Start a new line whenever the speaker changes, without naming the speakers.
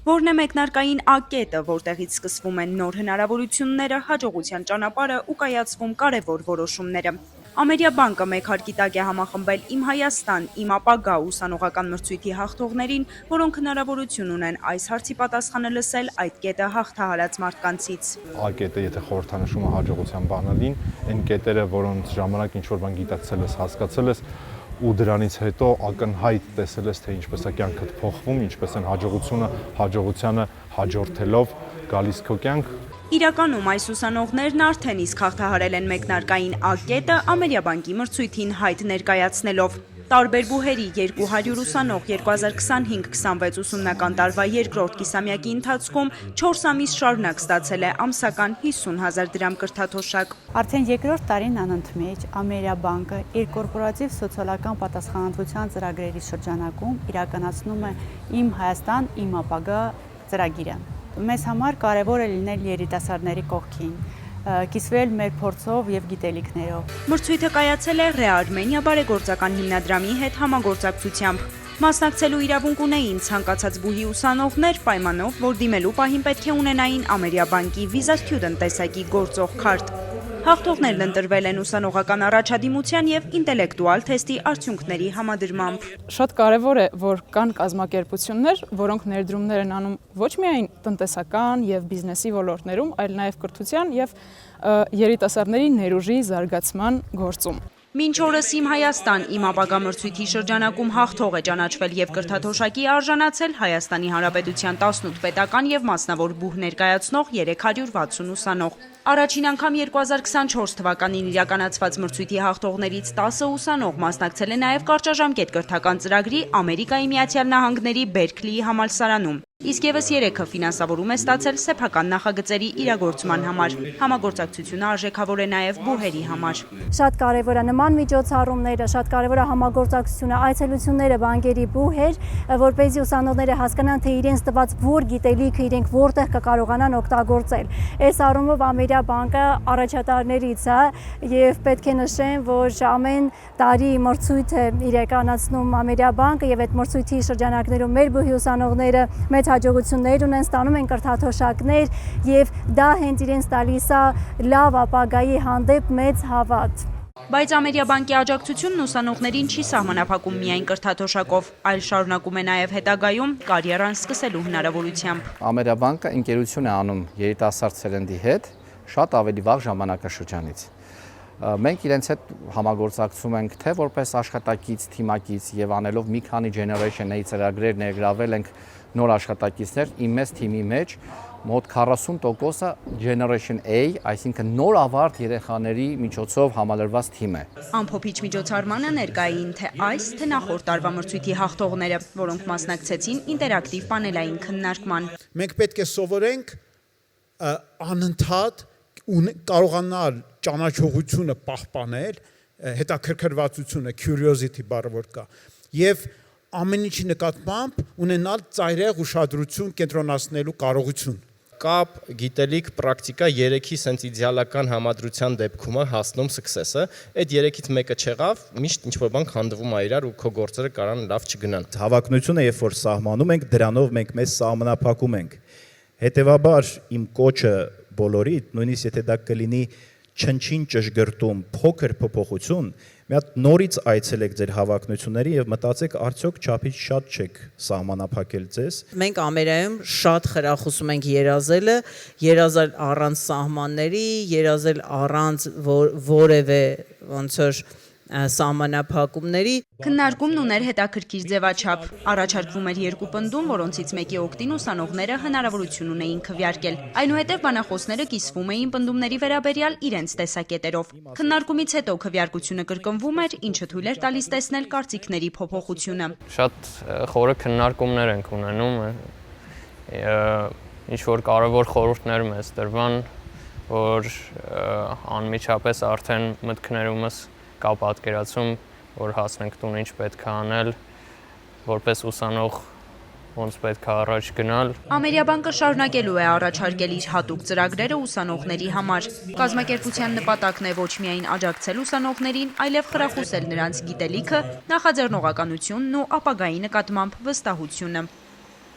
Որն է մեկնարկային ակետը, որտեղից սկսվում են նոր հնարավորությունները, հաջողության ճանապարհը ու կայացվում կարևոր որոշումները։ Ամերիաբանկը մեկ հարկի տակ է համախմբել «Իմ Հայաստան, իմ ապագա» ուսանողական մրցույթի հաղթողներին, որոնք հնարավորություն ունեն այս հարցի պատասխանը լսել այդ կետը հաղթահարած մարդկանցից։
Ակետը, եթե խորհրդանշում է հաջողության բանալին, այն կետերը, որոնց ժամանակ ինչ-որ բան գիտակցել ես, հասկացել ես, ու դրանից հետո ակնհայտ տեսել ես, թե ինչպես է կյանքդ փոխվում, ինչպես են հաջողությանը հաջորդելով գալիս քո կյանք։
Իրականում այս ուսանողներն արդեն իսկ հաղթահարել են մեկնարկային ակետը Ամերիաբանկի մրցույթին հայտ ներկայացնելով։ Տարբեր բուհերի 200 ուսանող 2025-26 ուսումնական տարվա երկրորդ կիսամյակի ընթացքում 4 ամիս շարունակ ստացել է ամսական 50,000 դրամ կրթաթոշակ։
Արդեն երկրորդ տարին անընդմեջ Ամերիաբանկը իր կորպորատիվ սոցիալական պատասխանատվության ծրագրերի շրջանակում իրականացնում է «Իմ Հայաստան, իմ ապագա» ծրագիրը։ Մեզ համար կարևոր է լինել երիտասարդների կողքին, կիսվել մեր փորձով եւ գիտելիքներով։
Մրցույթը կայացել է Ռեարմենիա բարեգործական հիմնադրամի հետ համագործակցությամբ։ Մասնակցելու իրավունք ունեին ցանկացած բուհի ուսանողներ պայմանով, որ դիմելու պահին պետք է ունենային Ամերիաբանկի Visa Student տեսակի գործող քարտ։ Հաղթողներն ընտրվել են ուսանողական առաջադիմության եւ ինտելեկտուալ թեստի արդյունքների համադրմամբ։
Շատ կարևոր է, որ կան կազմակերպություններ, որոնք ներդրումներ են անում ոչ միայն տնտեսական եւ բիզնեսի ոլորտներում, այլ նաեւ կրթության եւ երիտասարդների ներուժի զարգացման գործում։
Մինչ օրս «Իմ Հայաստան, իմ ապագա» մրցույթի շրջանակում հաղթող է ճանաչվել եւ կրթաթոշակի արժանացել Հայաստանի Հանրապետության 18 պետական եւ մասնավոր բուհ ներկայացնող 360 ուսանող։ Առաջին անգամ 2024 թվականին իրականացված մրցույթի հաղթողներից 10 ուսանող մասնակցել է նաեւ կարճաժամկետ կրթական ծրագրի Ամերիկայի Միացյալ Նահանգների Բերքլիի համալսարանում։ Իսկ եւս 3-ը ֆինանսավորում է ստացել սեփական նախագծերի իրագործման համար։ Համագործակցությունը արժեքավոր է նաեւ բուհերի համար։
Շատ կարևոր է նման միջոցառումները, շատ կարևոր է համագործակցությունը, այցելությունները բանկերի բուհեր, որպեսզի ուսանողները հասկանան, թե իրենց տված որ գիտելիքը իրենք որտեղ կկարողանան օգտագործել։ Այս առումով Ամերիաբանկը առաջատարներից է եւ պետք է նշեմ, որ ամեն տարի մրցույթ է իրականացնում Ամերիաբանկը եւ այդ մրցույթի շրջանակներում մեր բուհի ուսանողները մեծ հաջողություններ ունեն, ստանում են կրթաթոշակներ եւ դա հենց իրենց տալիս է լավ ապագայի հանդեպ մեծ հավատ։
Բայց Ամերիաբանկի աջակցությունն ուսանողներին չի սահմանափակում միայն կրթաթոշակով, այլ շարունակում է նաև հետագայում կարիերան սկսելու հնարավորությամբ։
Ամերիաբանկը ընկերություն է անում երիտասարդ սերնդի հետ շատ ավելի վաղ ժամանակաշրջանից։ Մենք իրենց հետ համագործակցում ենք թե որպես աշխատակից, թիմակից եւ անելով մի քանի generation-ի ծրագրեր ներգրավել ենք նոր աշխատակիցներ իմ մեծ թիմի մեջ մոտ 40%-ը Generation A, այսինքն նոր ավարտ երեխաների միջոցով համալրված թիմ է։
Ամփոփիչ միջոցառմանը ներկային թե այս, թե նախորդ տարվա մրցույթի հաղթողները, որոնք մասնակցեցին ինտերակտիվ պանելային քննարկման։
Մենք պետք է սովորենք անընդհատ կարողանալ ճանաչողությունը պահպանել, հետաքրքրվածությունը, curiosity բառը որ կա, եւ ամեն ինչի նկատմամբ ունենալ ծայրահեղ ուշադրություն կենտրոնացնելու կարողություն։
Կապ, գիտելիք, պրակտիկա 3-ի սենց իդեալական համադրության դեպքում է հասնում success-ը, այդ 3-ից մեկը չեղավ, միշտ ինչ-որ բան քանդվում է իրար ու քո գործերը կարան լավ չգնան։
Հավակնությունը, երբ որ սահմանում ենք, դրանով մենք մեզ սահմանափակում ենք։ Հետևաբար իմ կոչը բոլորի, նույնիսկ եթե դա կլինի չնչին ճշգրտում փոքր փոփոխություն, մի հատ նորից այցելեք ձեր հավակնությունների եւ մտածեք արդյոք չափից շատ չեք սահմանափակել ձեզ։
Մենք Ամերիկայում շատ խրախուսում ենք երազել առանց սահմանների, երազել առանց որևէ ոնց որ սահմանափակումների։
Քննարկումն ուներ հետաքրքիր ձևաչափ։ Առաջարկվում էր 2 պնդում, որոնցից մեկի օգտին ուսանողները հնարավորություն ունեին քվեարկել։ Այնուհետև բանախոսները կիսվում էին պնդումների վերաբերյալ իրենց տեսակետերով։ Քննարկումից հետո քվեարկությունը կրկնվում էր, ինչը թույլ էր տալիս տեսնել կարծիքների փոփոխությունը։
Շատ խորը քննարկումներ ենք ունենում, ինչ որ կարևոր խորհուրդներ մեզ տրվան, որ անմիջապես արդեն մտքներումս կա պատկերացում, որ հասնենք տուն ինչ պետք է անել, որպես ուսանող ոնց պետք է առաջ գնալ։
Ամերիաբանկը շարունակելու է առաջարկել իր հատուկ ծրագրերը ուսանողների համար։ Կազմակերպության նպատակն է ոչ միայն աջակցել ուսանողներին, այլև խրախուսել նրանց գիտելիքը, նախաձեռնողականությունն ու ապագայի նկատմամբ վստահությունը։